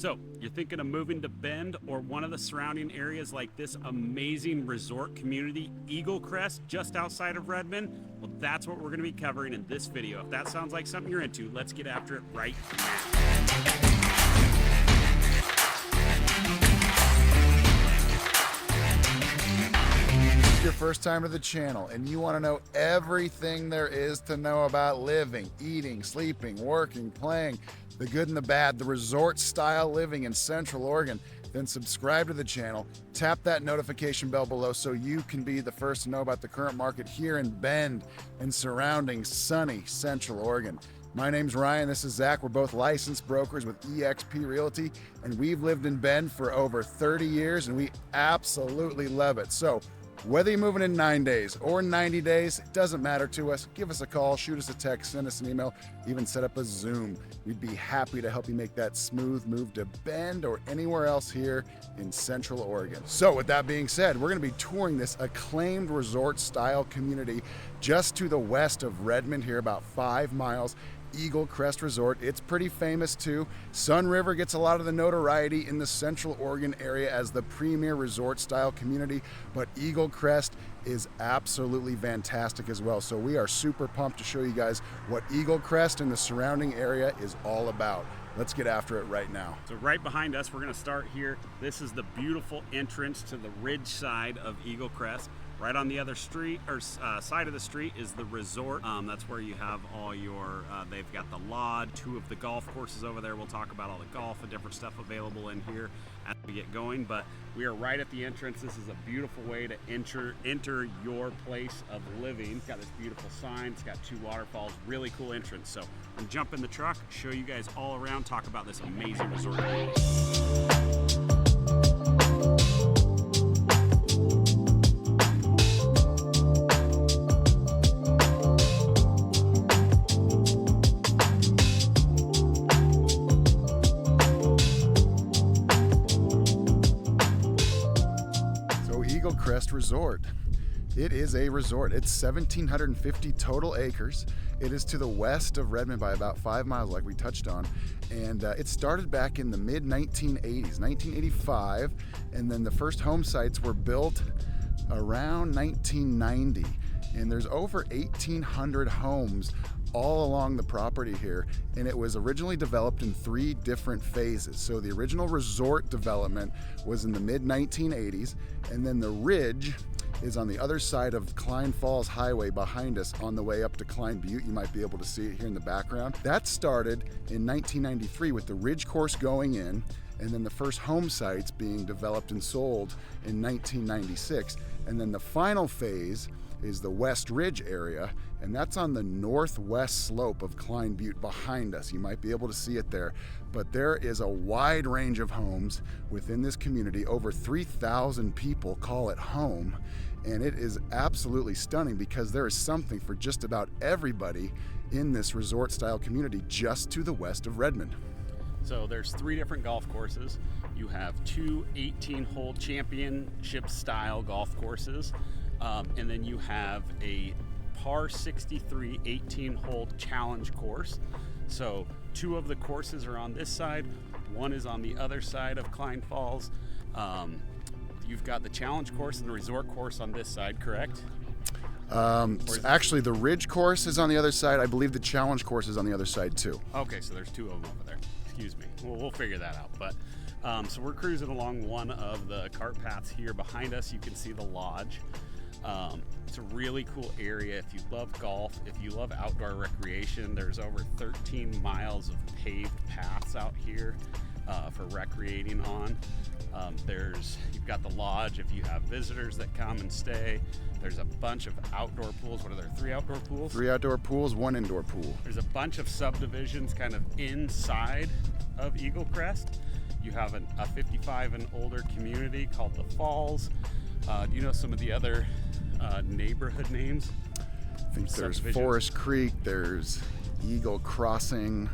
So, you're thinking of moving to Bend or one of the surrounding areas like this amazing resort community, Eagle Crest, just outside of Redmond? Well, that's what we're going to be covering in this video. If that sounds like something you're into, let's get after it right now. Your first time to the channel and you want to know everything there is to know about living, eating, sleeping, working, playing, the good and the bad, the resort style living in Central Oregon, then subscribe to the channel, tap that notification bell below so you can be the first to know about the current market here in Bend and surrounding sunny Central Oregon. My name's Ryan, this is Zach. We're both licensed brokers with eXp Realty, and we've lived in Bend for over 30 years and we absolutely love it. So whether you're moving in 9 days or 90 days, it doesn't matter to us. Give us a call, shoot us a text, send us an email, even set up a Zoom. We'd be happy to help you make that smooth move to Bend or anywhere else here in Central Oregon. So with that being said, we're gonna be touring this acclaimed resort style community just to the west of Redmond here, about 5 miles. Eagle Crest Resort. It's pretty famous too. Sun River gets a lot of the notoriety in the Central Oregon area as the premier resort style community, but Eagle Crest is absolutely fantastic as well. So we are super pumped to show you guys what Eagle Crest and the surrounding area is all about. Let's get after it right now. So right behind us, we're gonna start here. This is the beautiful entrance to the ridge side of Eagle Crest. Right on the other street, or side of the street, is the resort. That's where you have all your, they've got the lodge, 2 of the golf courses over there. We'll talk about all the golf and different stuff available in here as we get going, but we are right at the entrance. This is a beautiful way to enter your place of living. It's got this beautiful sign, it's got 2 waterfalls, really cool entrance. So I'm gonna jump in the truck, show you guys all around, talk about this amazing resort. Crest Resort. It is a resort. It's 1,750 total acres. It is to the west of Redmond by about 5 miles, like we touched on. And it started back in the mid-1980s, 1985. And then the first home sites were built around 1990. And there's over 1,800 homes all along the property here, and it was originally developed in 3 different phases. So the original resort development was in the mid-1980s, and then the ridge is on the other side of Klein Falls Highway behind us on the way up to Klein Butte. You might be able to see it here in the background. That started in 1993 with the ridge course going in, and then the first home sites being developed and sold in 1996. And then the final phase is the West Ridge area, and that's on the northwest slope of Klein Butte behind us. You might be able to see it there, but there is a wide range of homes within this community. Over 3,000 people call it home, and it is absolutely stunning because there is something for just about everybody in this resort style community just to the west of Redmond. So there's 3 different golf courses. You have 2 18-hole championship style golf courses. And then you have a par 63 18-hole challenge course. So 2 of the courses are on this side, 1 is on the other side of Klein Falls. You've got the challenge course and the resort course on this side, correct? Actually, the ridge course is on the other side. I believe the challenge course is on the other side too. Okay, so there's 2 of them over there. Excuse me. We'll figure that out. But so we're cruising along one of the cart paths here. Behind us, you can see the lodge. It's a really cool area if you love golf, if you love outdoor recreation. There's over 13 miles of paved paths out here for recreating on. You've got the lodge if you have visitors that come and stay. There's a bunch of outdoor pools. What are there, 3 outdoor pools? 3 outdoor pools, 1 indoor pool. There's a bunch of subdivisions kind of inside of Eagle Crest. You have a 55 and older community called the Falls. Do you know some of the other neighborhood names? I think there's Forest Creek, there's Eagle Crossing,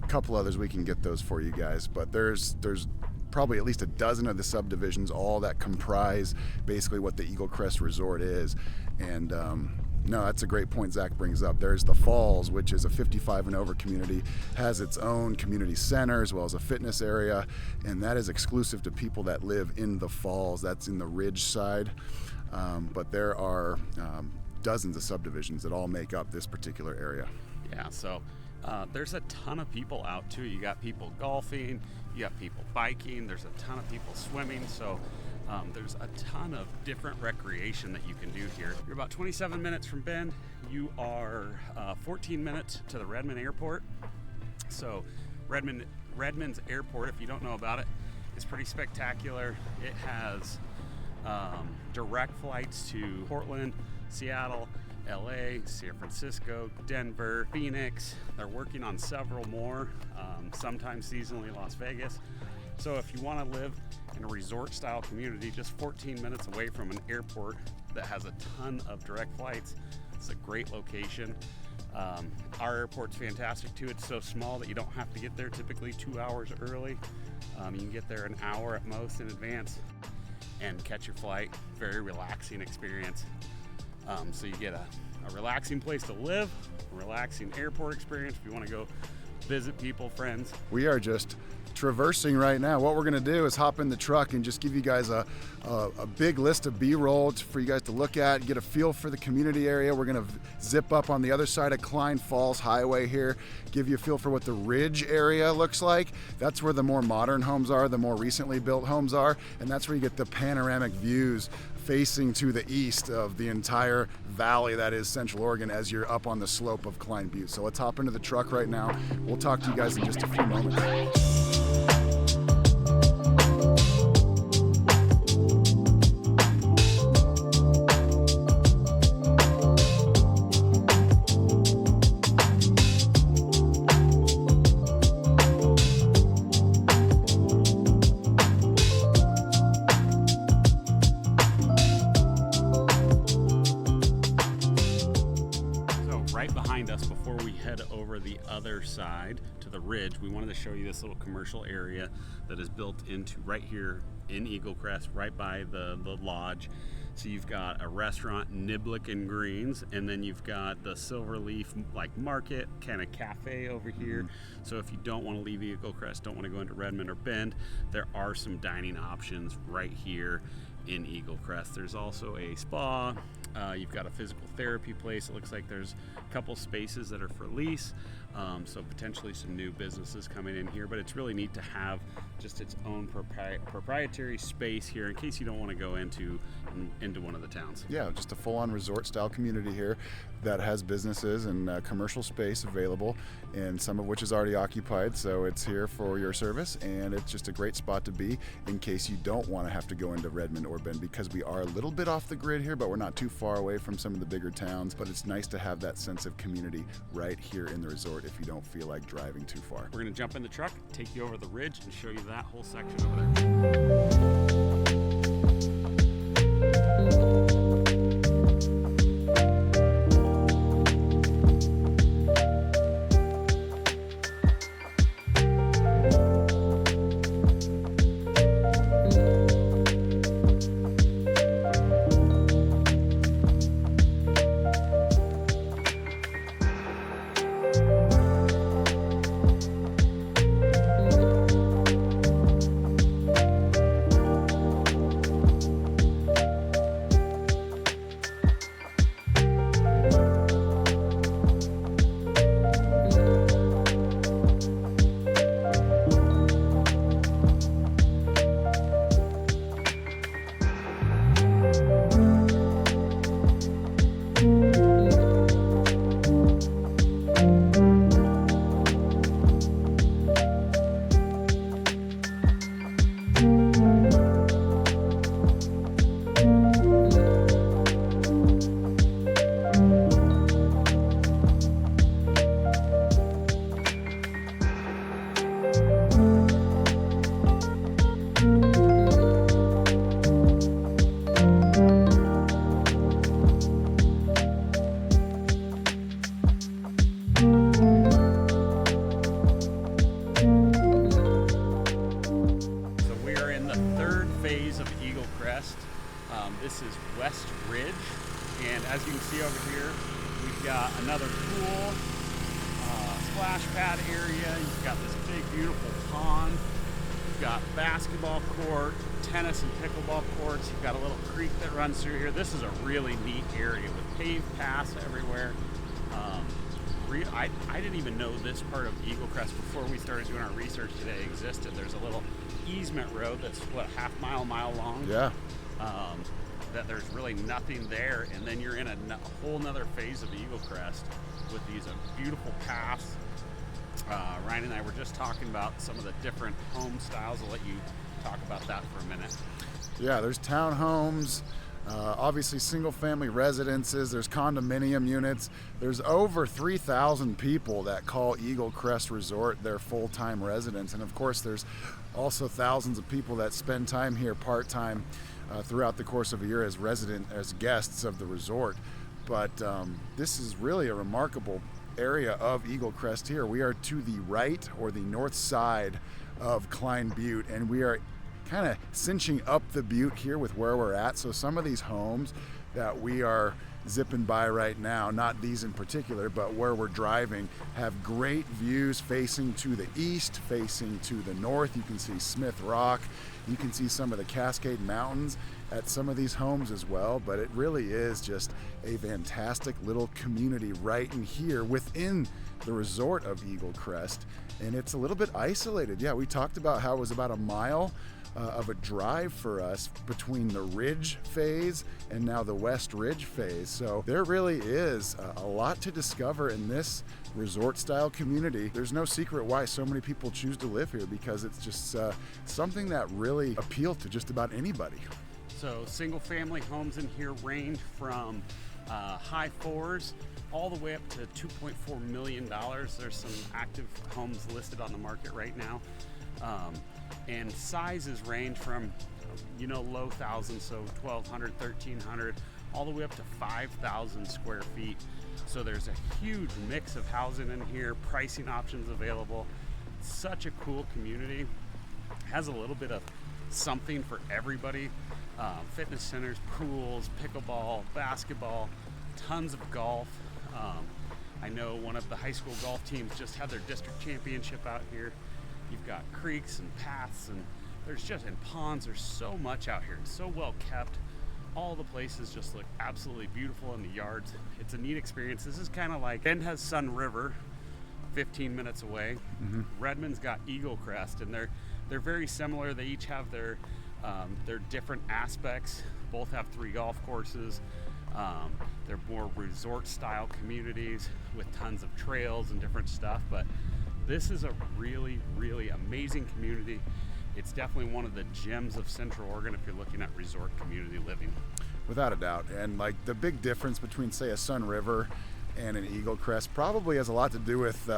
a couple others. We can get those for you guys, but there's probably at least a dozen of the subdivisions, all that comprise basically what the Eagle Crest Resort is. And No, that's a great point Zach brings up. There's the Falls, which is a 55 and over community, has its own community center as well as a fitness area, and that is exclusive to people that live in the Falls. That's in the ridge side, but there are dozens of subdivisions that all make up this particular area. Yeah, so there's a ton of people out too. You got people golfing, you got people biking, there's a ton of people swimming, so there's a ton of different recreation that you can do here. You're about 27 minutes from Bend. You are 14 minutes to the Redmond Airport. So Redmond's Airport, if you don't know about it, is pretty spectacular. It has direct flights to Portland, Seattle, LA, San Francisco, Denver, Phoenix. They're working on several more, sometimes seasonally Las Vegas. So if you want to live in a resort style community just 14 minutes away from an airport that has a ton of direct flights, it's a great location. Our airport's fantastic too. It's so small that you don't have to get there typically 2 hours early. You can get there an hour at most in advance and catch your flight. Very relaxing experience. So you get a relaxing place to live, a relaxing airport experience if you want to go visit people, friends. We are just traversing right now. What we're going to do is hop in the truck and just give you guys a big list of B-roll for you guys to look at, get a feel for the community area. We're going to zip up on the other side of Klein Falls Highway here, give you a feel for what the Ridge area looks like. That's where the more modern homes are, the more recently built homes are, and that's where you get the panoramic views facing to the east of the entire valley that is Central Oregon as you're up on the slope of Klein Butte. So let's hop into the truck right now. We'll talk to you guys in just a few moments. Before we head over the other side to the ridge, we wanted to show you this little commercial area that is built into right here in Eagle Crest, right by the lodge. So you've got a restaurant, Niblick and Greens, and then you've got the Silverleaf like market kind of cafe over here. So if you don't want to leave Eagle Crest, don't want to go into Redmond or Bend, there are some dining options right here in Eagle Crest. There's also a spa. You've got a physical therapy place. It looks like there's a couple spaces that are for lease, so potentially some new businesses coming in here, but it's really neat to have just its own proprietary space here in case you don't want to go into one of the towns. Yeah, just a full-on resort style community here that has businesses and commercial space available, and some of which is already occupied, so it's here for your service, and it's just a great spot to be in case you don't want to have to go into Redmond or Bend, because we are a little bit off the grid here, but we're not too far away from some of the bigger towns. But it's nice to have that sense of community right here in the resort if you don't feel like driving too far. We're going to jump in the truck, take you over the ridge, and show you that whole section over there. This is West Ridge. And as you can see over here, we've got another pool, splash pad area. You've got this big, beautiful pond. You've got basketball court, tennis and pickleball courts. You've got a little creek that runs through here. This is a really neat area with paved paths everywhere. I didn't even know this part of 𝐒𝐴GLE before we started doing our research today existed. There's a little easement road that's what, mile long. Yeah. That there's really nothing there, and then you're in a whole nother phase of 𝐒𝐴GLE with these beautiful paths. Ryan and I were just talking about some of the different home styles. I'll let you talk about that for a minute. Yeah, there's townhomes, obviously single-family residences, there's condominium units. There's over 3,000 people that call 𝐒𝐿E Resort their full-time residence, and of course there's also thousands of people that spend time here part-time throughout the course of a year as guests of the resort. But this is really a remarkable area of 𝐒𝐿E here. We are to the right, or the north side of Klein Butte, and we are kind of cinching up the butte here with where we're at. So some of these homes that we are zipping by right now, not these in particular, but where we're driving, have great views facing to the east, facing to the north. You can see Smith Rock. You can see some of the Cascade Mountains at some of these homes as well. But it really is just a fantastic little community right in here within the resort of 𝐒𝐿E. And it's a little bit isolated. Yeah, we talked about how it was about a mile of a drive for us between the Ridge phase and now the West Ridge phase. So there really is a lot to discover in this resort style community. There's no secret why so many people choose to live here, because it's just something that really appeals to just about anybody. So single family homes in here range from high fours all the way up to $2.4 million. There's some active homes listed on the market right now. And sizes range from, low thousands, so 1,200, 1,300, all the way up to 5,000 square feet. So there's a huge mix of housing in here, pricing options available. Such a cool community. Has a little bit of something for everybody. Fitness centers, pools, pickleball, basketball, tons of golf. I know one of the high school golf teams just had their district championship out here. You've got creeks and paths, and and ponds. There's so much out here. It's so well kept. All the places just look absolutely beautiful in the yards. It's a neat experience. This is kind of like Bend has Sun River, 15 minutes away. Mm-hmm. Redmond's got 𝐒𝐿E, and they're very similar. They each have their different aspects. Both have 3 golf courses. They're more resort style communities with tons of trails and different stuff, but this is a really, really amazing community. It's definitely one of the gems of Central Oregon if you're looking at resort community living. Without a doubt. And like the big difference between, say, a Sun River and an 𝐒𝐿E probably has a lot to do with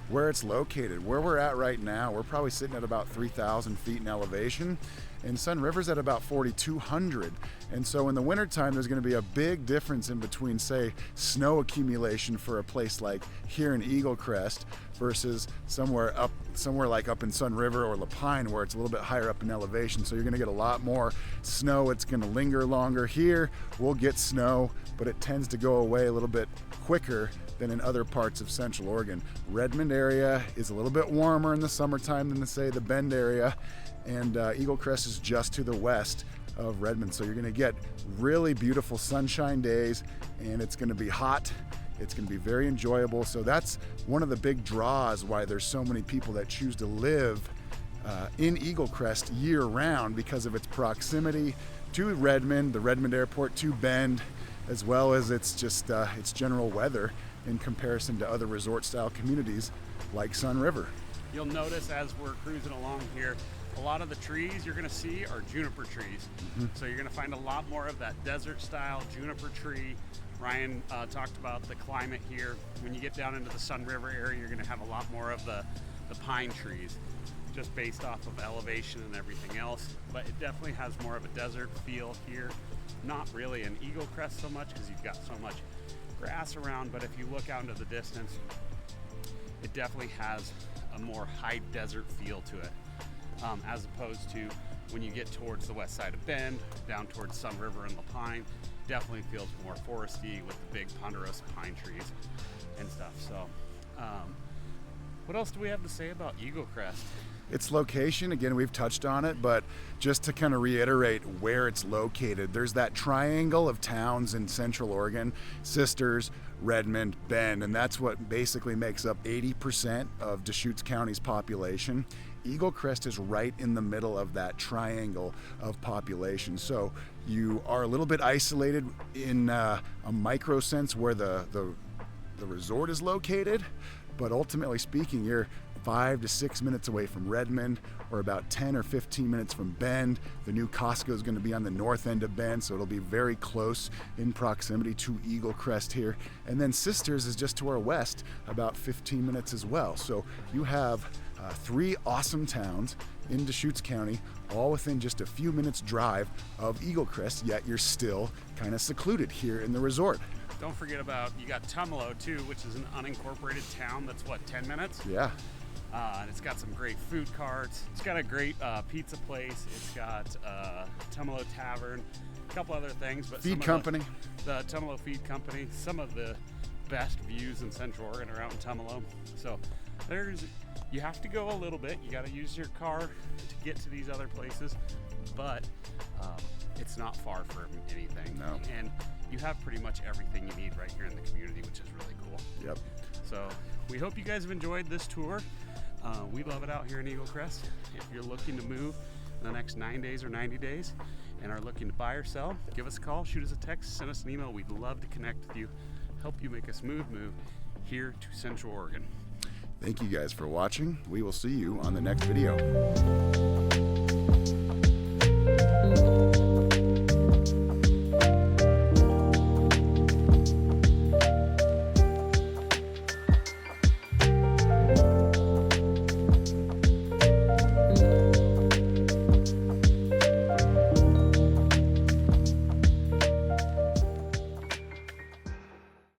where it's located. Where we're at right now, we're probably sitting at about 3,000 feet in elevation, and Sun River's at about 4,200. And so in the wintertime, there's going to be a big difference in between, say, snow accumulation for a place like here in 𝐒𝐿E versus somewhere like up in Sun River or La Pine, where it's a little bit higher up in elevation. So you're going to get a lot more snow. It's going to linger longer. Here we'll get snow, but it tends to go away a little bit quicker than in other parts of Central Oregon. Redmond area is a little bit warmer in the summertime than, say, the Bend area, and 𝐒𝐿E is just to the west of Redmond. So you're going to get really beautiful sunshine days, and it's going to be hot. It's going to be very enjoyable. So that's one of the big draws why there's so many people that choose to live in 𝐒𝐿E year round, because of its proximity to Redmond, the Redmond airport, to Bend, as well as its general weather in comparison to other resort style communities like Sun River. You'll notice as we're cruising along here, a lot of the trees you're going to see are juniper trees. Mm-hmm. So you're going to find a lot more of that desert style juniper tree. Ryan talked about the climate here. When you get down into the Sun River area, you're going to have a lot more of the pine trees, just based off of elevation and everything else. But it definitely has more of a desert feel here. Not really an 𝐒𝐿E so much because you've got so much grass around, but if you look out into the distance, it definitely has a more high desert feel to it, as opposed to when you get towards the west side of Bend, down towards Sun River and La Pine. definitely feels more foresty with the big ponderosa pine trees and stuff. So what else do we have to say about Eagle Crest? Its location, again, we've touched on it, but just to kind of reiterate where it's located, there's that triangle of towns in Central Oregon: Sisters, Redmond, Bend, and that's what basically makes up 80% of Deschutes County's population. Eagle Crest is right in the middle of that triangle of population. So you are a little bit isolated in a micro sense where the resort is located, but ultimately speaking, you're 5 to 6 minutes away from Redmond, or about 10 or 15 minutes from Bend. The new Costco is going to be on the north end of Bend, so it'll be very close in proximity to Eagle Crest here. And then Sisters is just to our west, about 15 minutes as well. So you have 3 awesome towns in Deschutes County, all within just a few minutes drive of Eagle Crest, yet you're still kind of secluded here in the resort. Don't forget about, you got Tumalo too, which is an unincorporated town that's what, 10 minutes? Yeah. And it's got some great food carts. It's got a great pizza place. It's got Tumalo Tavern, a couple other things. But Feed company. The Tumalo Feed Company. Some of the best views in Central Oregon are out in Tumalo. So you have to go a little bit. You got to use your car to get to these other places, but it's not far from anything. No. And you have pretty much everything you need right here in the community, which is really cool. Yep. So we hope you guys have enjoyed this tour. We love it out here in Eagle Crest. If you're looking to move in the next 9 days or 90 days and are looking to buy or sell, give us a call, shoot us a text, send us an email. We'd love to connect with you, help you make a smooth move here to Central Oregon. Thank you guys for watching. We will see you on the next video.